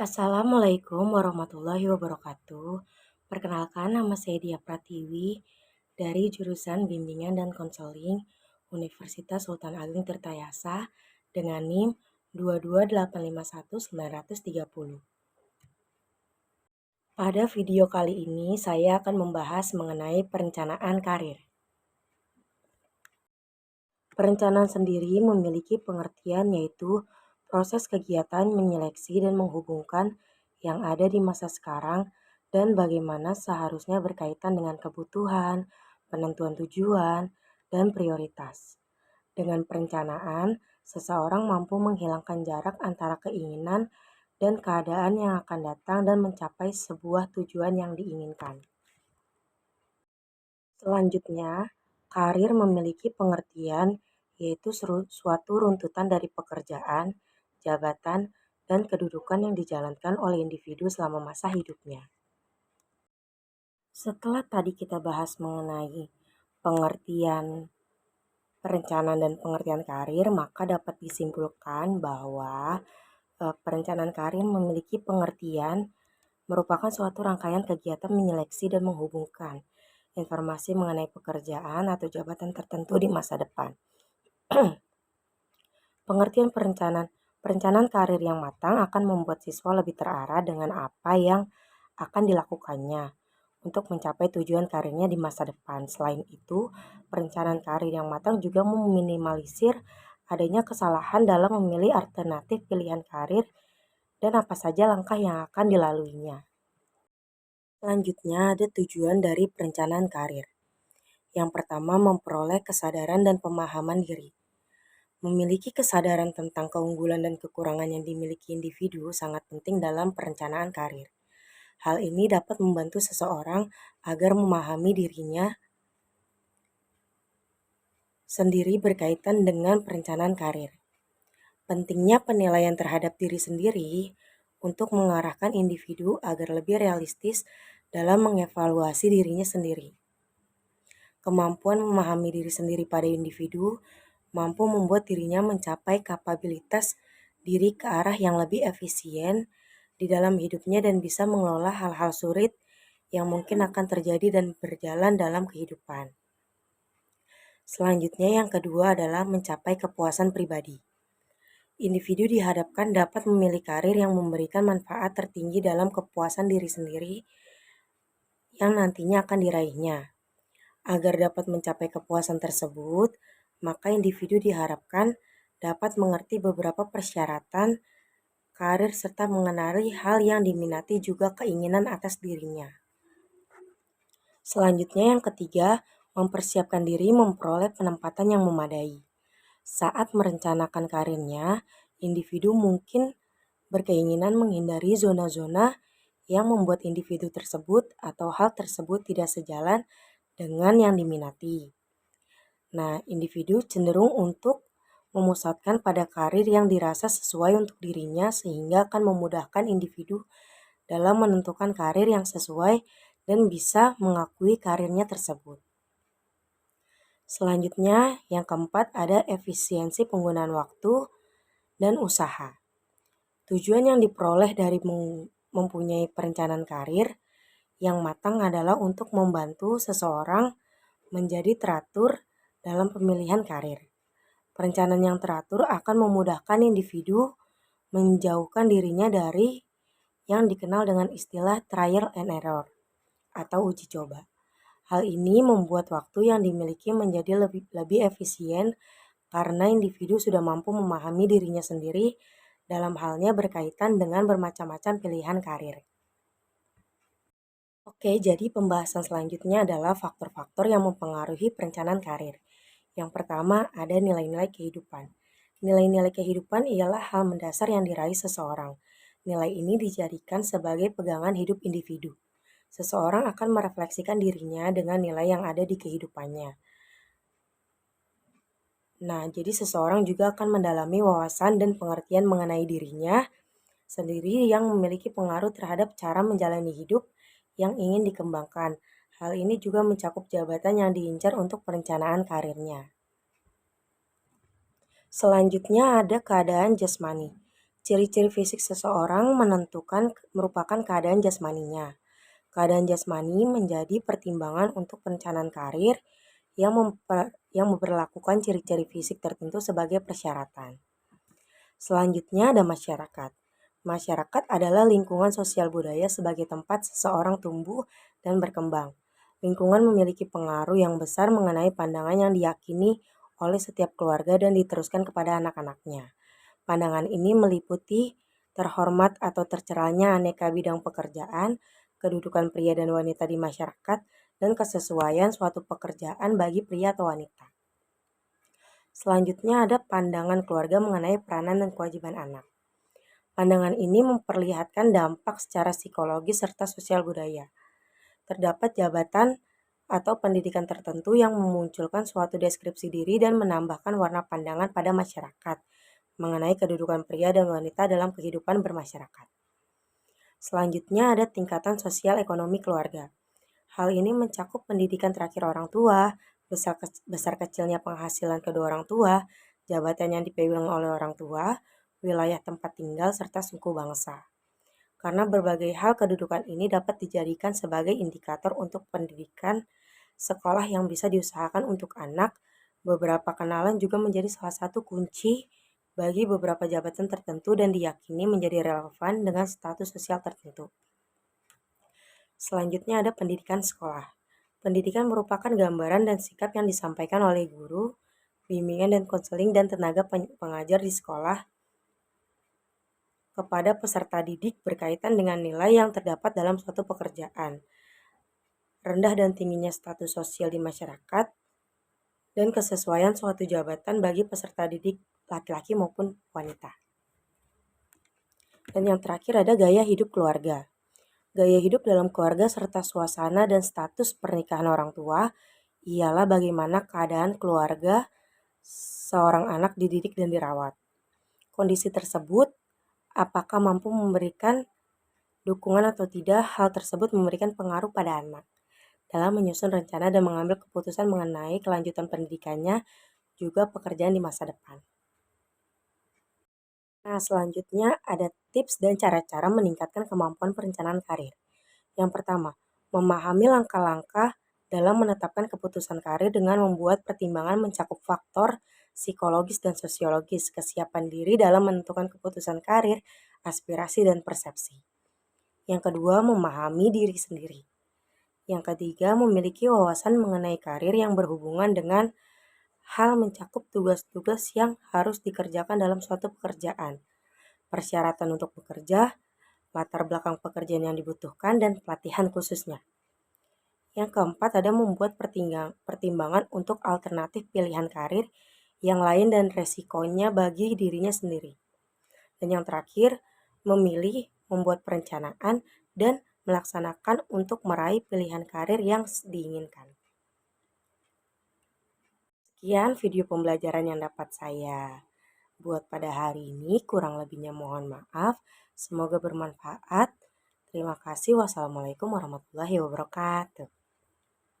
Assalamualaikum warahmatullahi wabarakatuh. Perkenalkan, nama saya Dia Pratiwi dari jurusan Bimbingan dan Konseling Universitas Sultan Agung Tirtayasa dengan NIM 22851-930. Pada video kali ini saya akan membahas mengenai perencanaan karir. Perencanaan sendiri memiliki pengertian yaitu proses kegiatan menyeleksi dan menghubungkan yang ada di masa sekarang dan bagaimana seharusnya berkaitan dengan kebutuhan, penentuan tujuan, dan prioritas. Dengan perencanaan, seseorang mampu menghilangkan jarak antara keinginan dan keadaan yang akan datang dan mencapai sebuah tujuan yang diinginkan. Selanjutnya, karir memiliki pengertian yaitu suatu runtutan dari pekerjaan, jabatan, dan kedudukan yang dijalankan oleh individu selama masa hidupnya. Setelah tadi kita bahas mengenai pengertian perencanaan dan pengertian karir, maka dapat disimpulkan bahwa perencanaan karir memiliki pengertian merupakan suatu rangkaian kegiatan menyeleksi dan menghubungkan informasi mengenai pekerjaan atau jabatan tertentu di masa depan. Pengertian perencanaan karir yang matang akan membuat siswa lebih terarah dengan apa yang akan dilakukannya untuk mencapai tujuan karirnya di masa depan. Selain itu, perencanaan karir yang matang juga meminimalisir adanya kesalahan dalam memilih alternatif pilihan karir dan apa saja langkah yang akan dilaluinya. Selanjutnya ada tujuan dari perencanaan karir. Yang pertama, memperoleh kesadaran dan pemahaman diri. Memiliki kesadaran tentang keunggulan dan kekurangan yang dimiliki individu sangat penting dalam perencanaan karir. Hal ini dapat membantu seseorang agar memahami dirinya sendiri berkaitan dengan perencanaan karir. Pentingnya penilaian terhadap diri sendiri untuk mengarahkan individu agar lebih realistis dalam mengevaluasi dirinya sendiri. Kemampuan memahami diri sendiri pada individu mampu membuat dirinya mencapai kapabilitas diri ke arah yang lebih efisien di dalam hidupnya dan bisa mengelola hal-hal sulit yang mungkin akan terjadi dan berjalan dalam kehidupan. Selanjutnya yang kedua adalah mencapai kepuasan pribadi. Individu dihadapkan dapat memilih karir yang memberikan manfaat tertinggi dalam kepuasan diri sendiri yang nantinya akan diraihnya. Agar dapat mencapai kepuasan tersebut, maka individu diharapkan dapat mengerti beberapa persyaratan karir serta mengenali hal yang diminati juga keinginan atas dirinya. Selanjutnya yang ketiga, mempersiapkan diri memperoleh penempatan yang memadai. Saat merencanakan karirnya, individu mungkin berkeinginan menghindari zona-zona yang membuat individu tersebut atau hal tersebut tidak sejalan dengan yang diminati. Nah, individu cenderung untuk memusatkan pada karir yang dirasa sesuai untuk dirinya sehingga akan memudahkan individu dalam menentukan karir yang sesuai dan bisa mengakui karirnya tersebut. Selanjutnya, yang keempat ada efisiensi penggunaan waktu dan usaha. Tujuan yang diperoleh dari mempunyai perencanaan karir yang matang adalah untuk membantu seseorang menjadi teratur dalam pemilihan karir. Perencanaan yang teratur akan memudahkan individu menjauhkan dirinya dari yang dikenal dengan istilah trial and error atau uji coba. Hal ini membuat waktu yang dimiliki menjadi lebih efisien karena individu sudah mampu memahami dirinya sendiri dalam halnya berkaitan dengan bermacam-macam pilihan karir. Oke, jadi pembahasan selanjutnya adalah faktor-faktor yang mempengaruhi perencanaan karir. Yang pertama, ada nilai-nilai kehidupan. Nilai-nilai kehidupan ialah hal mendasar yang diraih seseorang. Nilai ini dijadikan sebagai pegangan hidup individu. Seseorang akan merefleksikan dirinya dengan nilai yang ada di kehidupannya. Nah, jadi seseorang juga akan mendalami wawasan dan pengertian mengenai dirinya sendiri yang memiliki pengaruh terhadap cara menjalani hidup yang ingin dikembangkan. Hal ini juga mencakup jabatan yang diincar untuk perencanaan karirnya. Selanjutnya ada keadaan jasmani. Ciri-ciri fisik seseorang merupakan keadaan jasmaninya. Keadaan jasmani menjadi pertimbangan untuk perencanaan karir yang memperlakukan ciri-ciri fisik tertentu sebagai persyaratan. Selanjutnya ada masyarakat. Masyarakat adalah lingkungan sosial budaya sebagai tempat seseorang tumbuh dan berkembang. Lingkungan memiliki pengaruh yang besar mengenai pandangan yang diyakini oleh setiap keluarga dan diteruskan kepada anak-anaknya. Pandangan ini meliputi terhormat atau tercerahnya aneka bidang pekerjaan, kedudukan pria dan wanita di masyarakat, dan kesesuaian suatu pekerjaan bagi pria atau wanita. Selanjutnya ada pandangan keluarga mengenai peranan dan kewajiban anak. Pandangan ini memperlihatkan dampak secara psikologis serta sosial budaya. Terdapat jabatan atau pendidikan tertentu yang memunculkan suatu deskripsi diri dan menambahkan warna pandangan pada masyarakat mengenai kedudukan pria dan wanita dalam kehidupan bermasyarakat. Selanjutnya ada tingkatan sosial ekonomi keluarga. Hal ini mencakup pendidikan terakhir orang tua, besar kecilnya penghasilan kedua orang tua, jabatan yang dipegang oleh orang tua, wilayah tempat tinggal, serta suku bangsa. Karena berbagai hal kedudukan ini dapat dijadikan sebagai indikator untuk pendidikan sekolah yang bisa diusahakan untuk anak, beberapa kenalan juga menjadi salah satu kunci bagi beberapa jabatan tertentu dan diyakini menjadi relevan dengan status sosial tertentu. Selanjutnya ada pendidikan sekolah. Pendidikan merupakan gambaran dan sikap yang disampaikan oleh guru, bimbingan dan konseling dan tenaga pengajar di sekolah kepada peserta didik berkaitan dengan nilai yang terdapat dalam suatu pekerjaan, rendah dan tingginya status sosial di masyarakat, dan kesesuaian suatu jabatan bagi peserta didik laki-laki maupun wanita. Dan yang terakhir ada gaya hidup keluarga. Gaya hidup dalam keluarga serta suasana dan status pernikahan orang tua ialah bagaimana keadaan keluarga seorang anak dididik dan dirawat. Kondisi tersebut, apakah mampu memberikan dukungan atau tidak, hal tersebut memberikan pengaruh pada anak dalam menyusun rencana dan mengambil keputusan mengenai kelanjutan pendidikannya, juga pekerjaan di masa depan. Nah, selanjutnya ada tips dan cara-cara meningkatkan kemampuan perencanaan karir. Yang pertama, memahami langkah-langkah dalam menetapkan keputusan karir dengan membuat pertimbangan mencakup faktor psikologis dan sosiologis, kesiapan diri dalam menentukan keputusan karir, aspirasi, dan persepsi. Yang kedua, memahami diri sendiri. Yang ketiga, memiliki wawasan mengenai karir yang berhubungan dengan hal mencakup tugas-tugas yang harus dikerjakan dalam suatu pekerjaan, persyaratan untuk bekerja, latar belakang pekerjaan yang dibutuhkan, dan pelatihan khususnya. Yang keempat ada membuat pertimbangan untuk alternatif pilihan karir yang lain dan resikonya bagi dirinya sendiri. Dan yang terakhir, membuat perencanaan, dan melaksanakan untuk meraih pilihan karir yang diinginkan. Sekian video pembelajaran yang dapat saya buat pada hari ini, kurang lebihnya mohon maaf. Semoga bermanfaat. Terima kasih. Wassalamualaikum warahmatullahi wabarakatuh.